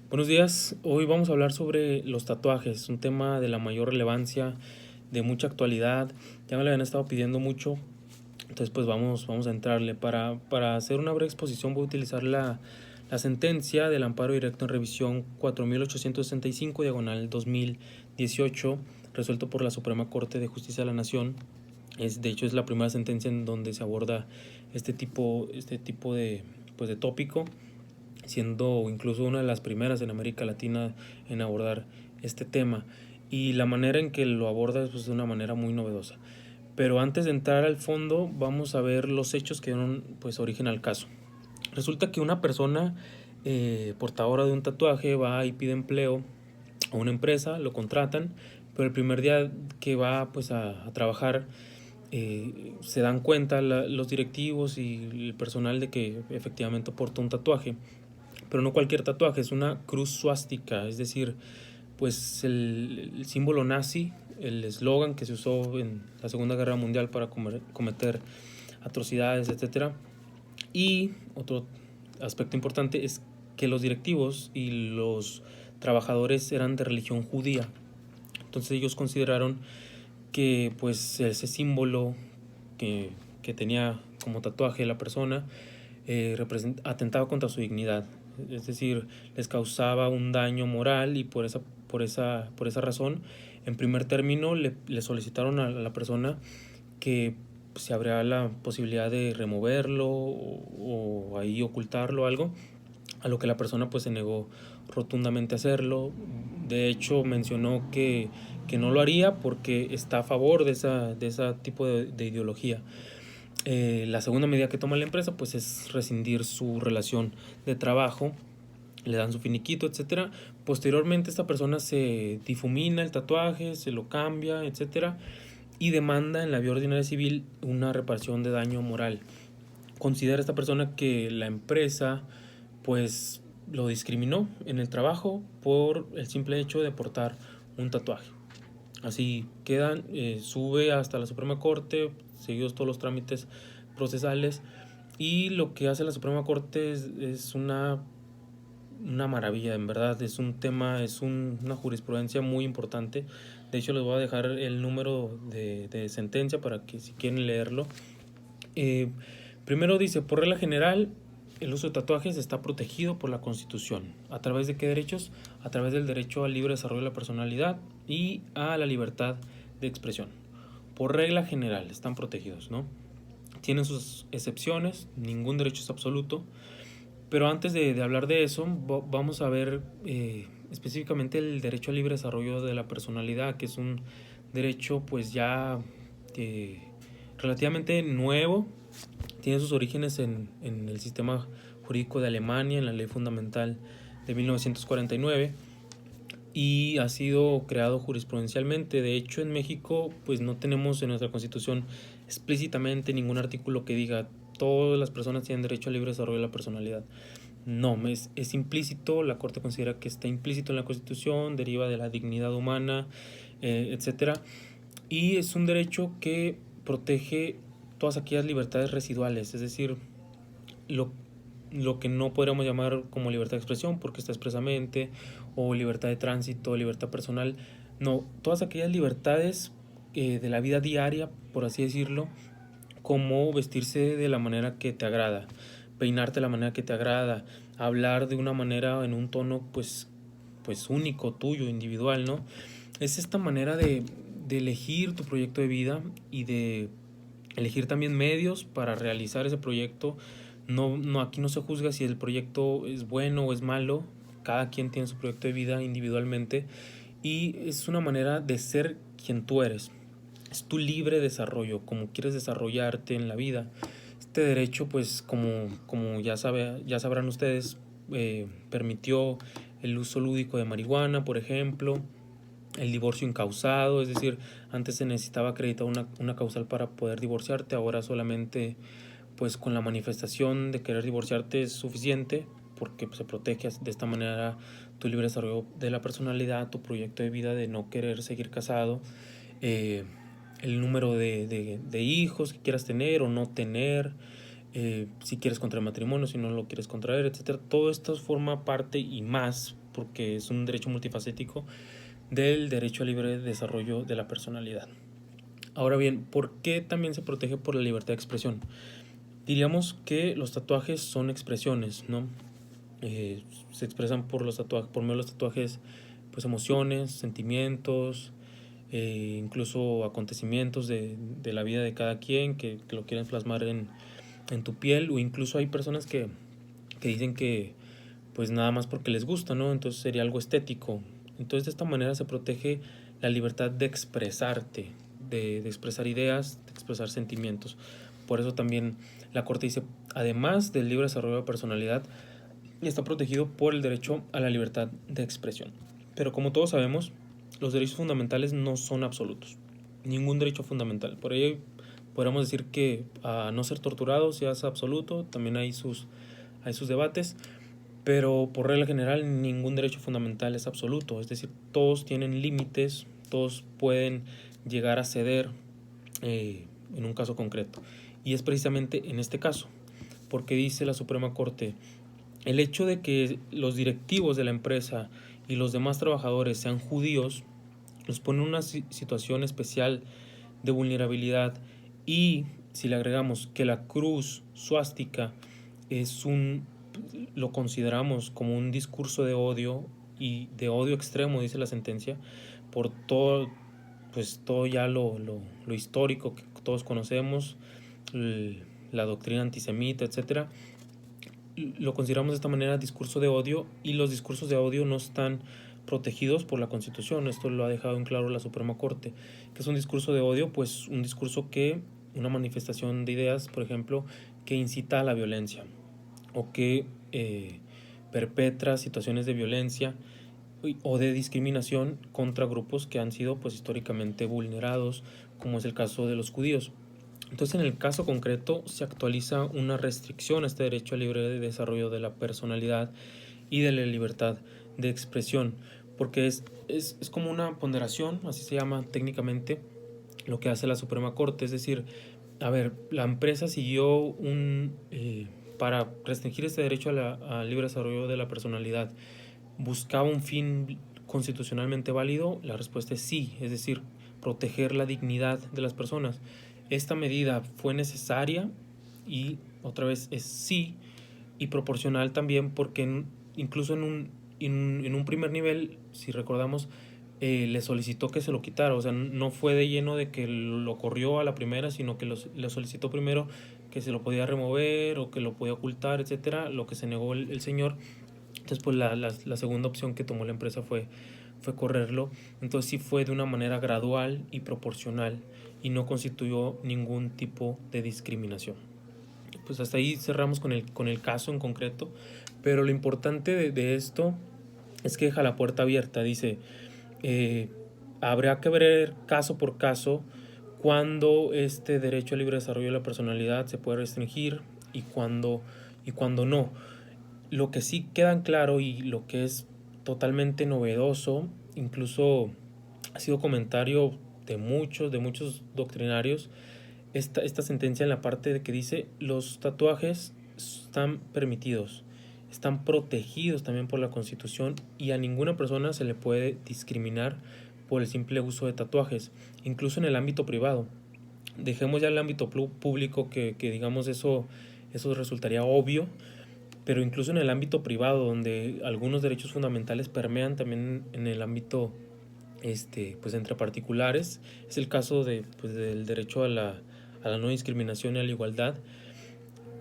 Buenos días, hoy vamos a hablar sobre los tatuajes, un tema de la mayor relevancia, de mucha actualidad, ya me lo habían estado pidiendo mucho, entonces pues vamos a entrarle. Para hacer una breve exposición voy a utilizar la sentencia del amparo directo en revisión 4865 diagonal 2018, resuelto por la Suprema Corte de Justicia de la Nación. De hecho es la primera sentencia en donde se aborda este tipo de tópico, siendo incluso una de las primeras en América Latina en abordar este tema. Y la manera en que lo aborda es pues, de una manera muy novedosa. Pero antes de entrar al fondo, vamos a ver los hechos que dieron pues, origen al caso. Resulta que una persona portadora de un tatuaje va y pide empleo a una empresa, lo contratan, pero el primer día que va pues, a trabajar, se dan cuenta los directivos y el personal de que efectivamente porta un tatuaje, pero no cualquier tatuaje, es una cruz suástica, es decir, pues el símbolo nazi, el eslogan que se usó en la Segunda Guerra Mundial para cometer atrocidades, etcétera. Y otro aspecto importante es que los directivos y los trabajadores eran de religión judía. Entonces ellos consideraron que pues ese símbolo que, que tenía como tatuaje la persona atentaba contra su dignidad, es decir, les causaba un daño moral y por esa razón, en primer término, le solicitaron a la persona que se abría la posibilidad de removerlo o ahí ocultarlo algo, a lo que la persona pues se negó rotundamente a hacerlo. De hecho mencionó que no lo haría porque está a favor de ese tipo de ideología. La segunda medida que toma la empresa pues es rescindir su relación de trabajo, le dan su finiquito, etcétera. Posteriormente esta persona se difumina el tatuaje, se lo cambia, etcétera, y demanda en la vía ordinaria civil una reparación de daño moral. Considera esta persona que la empresa pues lo discriminó en el trabajo por el simple hecho de portar un tatuaje. Así quedan, sube hasta la Suprema Corte, seguidos todos los trámites procesales, y lo que hace la Suprema Corte es una maravilla, en verdad, es un tema, una jurisprudencia muy importante. De hecho les voy a dejar el número de sentencia para que si quieren leerlo. Eh, Primero dice, por regla general, el uso de tatuajes está protegido por la Constitución. ¿A través de qué derechos? A través del derecho al libre desarrollo de la personalidad y a la libertad de expresión. Por regla general están protegidos, ¿no? Tienen sus excepciones, ningún derecho es absoluto. Pero antes de hablar de eso, vamos a ver específicamente el derecho al libre desarrollo de la personalidad, que es un derecho pues ya eh, relativamente nuevo. Tiene sus orígenes en el sistema jurídico de Alemania, en la ley fundamental de 1949, y ha sido creado jurisprudencialmente. De hecho, en México pues no tenemos en nuestra Constitución explícitamente ningún artículo que diga todas las personas tienen derecho al libre desarrollo de la personalidad. No, es implícito, la Corte considera que está implícito en la Constitución, deriva de la dignidad humana, etcétera. Y es un derecho que protege todas aquellas libertades residuales, es decir, lo, lo que no podríamos llamar como libertad de expresión porque está expresamente, o libertad de tránsito, libertad personal. No, todas aquellas libertades de la vida diaria, por así decirlo, como vestirse de la manera que te agrada, peinarte de la manera que te agrada, hablar de una manera en un tono pues único, tuyo, individual, ¿no? Es esta manera de elegir tu proyecto de vida y de elegir también medios para realizar ese proyecto. Aquí no se juzga si el proyecto es bueno o es malo, cada quien tiene su proyecto de vida individualmente y es una manera de ser quien tú eres. Es tu libre desarrollo, como quieres desarrollarte en la vida. Este derecho, pues, como ya sabrán ustedes, permitió el uso lúdico de marihuana, por ejemplo, el divorcio incausado, es decir, antes se necesitaba acreditar una causal para poder divorciarte, ahora solamente pues con la manifestación de querer divorciarte es suficiente porque pues, se protege de esta manera tu libre desarrollo de la personalidad, tu proyecto de vida de no querer seguir casado, eh, el número de hijos que quieras tener o no tener, si quieres contraer matrimonio, si no lo quieres contraer, etcétera. Todo esto forma parte y más porque es un derecho multifacético del derecho al libre desarrollo de la personalidad. Ahora bien, ¿por qué también se protege por la libertad de expresión? Diríamos que los tatuajes son expresiones, ¿no? Se expresan por medio de los tatuajes, pues emociones, sentimientos, incluso acontecimientos de la vida de cada quien que lo quieren plasmar en tu piel, o incluso hay personas que dicen que pues nada más porque les gusta, ¿no? Entonces sería algo estético. Entonces de esta manera se protege la libertad de expresarte, de expresar ideas, de expresar sentimientos. Por eso también la Corte dice, además del libre desarrollo de personalidad, está protegido por el derecho a la libertad de expresión. Pero como todos sabemos, los derechos fundamentales no son absolutos. Ningún derecho fundamental. Por ello podríamos decir que a no ser torturado ya es absoluto, también hay sus debates, pero por regla general ningún derecho fundamental es absoluto, es decir, todos tienen límites, todos pueden llegar a ceder en un caso concreto. Y es precisamente en este caso, porque dice la Suprema Corte, el hecho de que los directivos de la empresa y los demás trabajadores sean judíos los pone en una situación especial de vulnerabilidad, y si le agregamos que la cruz suástica lo consideramos como un discurso de odio, y de odio extremo, dice la sentencia, por todo, pues todo ya lo histórico que todos conocemos, la doctrina antisemita, etcétera. Lo consideramos de esta manera discurso de odio, y los discursos de odio no están protegidos por la Constitución. Esto lo ha dejado en claro la Suprema Corte. ¿Qué es un discurso de odio? Pues un discurso una manifestación de ideas, por ejemplo, que incita a la violencia o que perpetra situaciones de violencia o de discriminación contra grupos que han sido pues históricamente vulnerados, como es el caso de los judíos. Entonces, en el caso concreto, se actualiza una restricción a este derecho al libre desarrollo de la personalidad y de la libertad de expresión, porque es como una ponderación, así se llama técnicamente, lo que hace la Suprema Corte. Es decir, a ver, la empresa siguió para restringir este derecho al libre desarrollo de la personalidad, ¿buscaba un fin constitucionalmente válido? La respuesta es sí, es decir, proteger la dignidad de las personas. Esta medida fue necesaria, y otra vez es sí, y proporcional también, porque incluso en un primer nivel, si recordamos, le solicitó que se lo quitara. O sea, no fue de lleno de que lo corrió a la primera, sino que le solicitó primero que se lo podía remover o que lo podía ocultar, etcétera, lo que se negó el señor. Entonces, pues la segunda opción que tomó la empresa fue correrlo. Entonces sí fue de una manera gradual y proporcional, y no constituyó ningún tipo de discriminación. Pues hasta ahí cerramos con el caso en concreto, pero lo importante de esto es que deja la puerta abierta. Dice, habrá que ver caso por caso cuándo este derecho al libre desarrollo de la personalidad se puede restringir y cuándo no. Lo que sí queda en claro, y lo que es totalmente novedoso, incluso ha sido comentario de muchos doctrinarios, esta sentencia en la parte de que dice los tatuajes están permitidos, están protegidos también por la Constitución, y a ninguna persona se le puede discriminar por el simple uso de tatuajes, incluso en el ámbito privado. Dejemos ya el ámbito público, que digamos eso resultaría obvio, pero incluso en el ámbito privado, donde algunos derechos fundamentales permean también en el ámbito pues entre particulares, es el caso del derecho a la no discriminación y a la igualdad,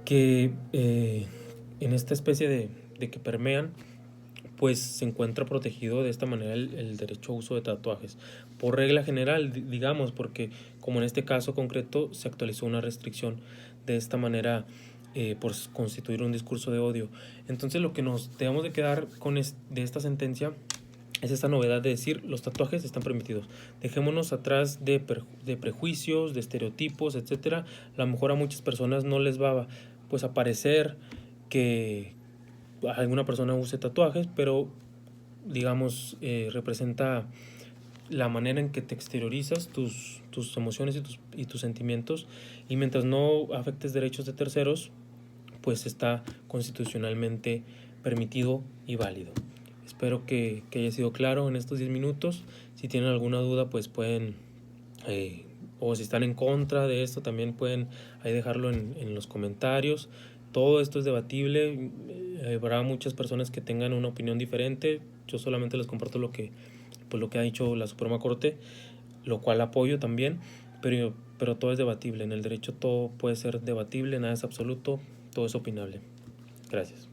que en esta especie de que permean, pues se encuentra protegido de esta manera el derecho a uso de tatuajes. Por regla general, digamos, porque como en este caso concreto se actualizó una restricción de esta manera, por constituir un discurso de odio. Entonces lo que nos debemos de quedar de esta sentencia es esta novedad de decir los tatuajes están permitidos. Dejémonos atrás de prejuicios, de estereotipos, etcétera. A lo mejor a muchas personas no les va pues a parecer que alguna persona use tatuajes, pero digamos representa la manera en que te exteriorizas tus emociones y tus sentimientos, y mientras no afectes derechos de terceros, pues está constitucionalmente permitido y válido. Espero que haya sido claro en estos 10 minutos. Si tienen alguna duda, pues pueden, o si están en contra de esto, también pueden ahí dejarlo en los comentarios. Todo esto es debatible. Habrá muchas personas que tengan una opinión diferente. Yo solamente les comparto pues lo que ha dicho la Suprema Corte, lo cual apoyo también, pero todo es debatible. En el derecho todo puede ser debatible, nada es absoluto, todo es opinable. Gracias.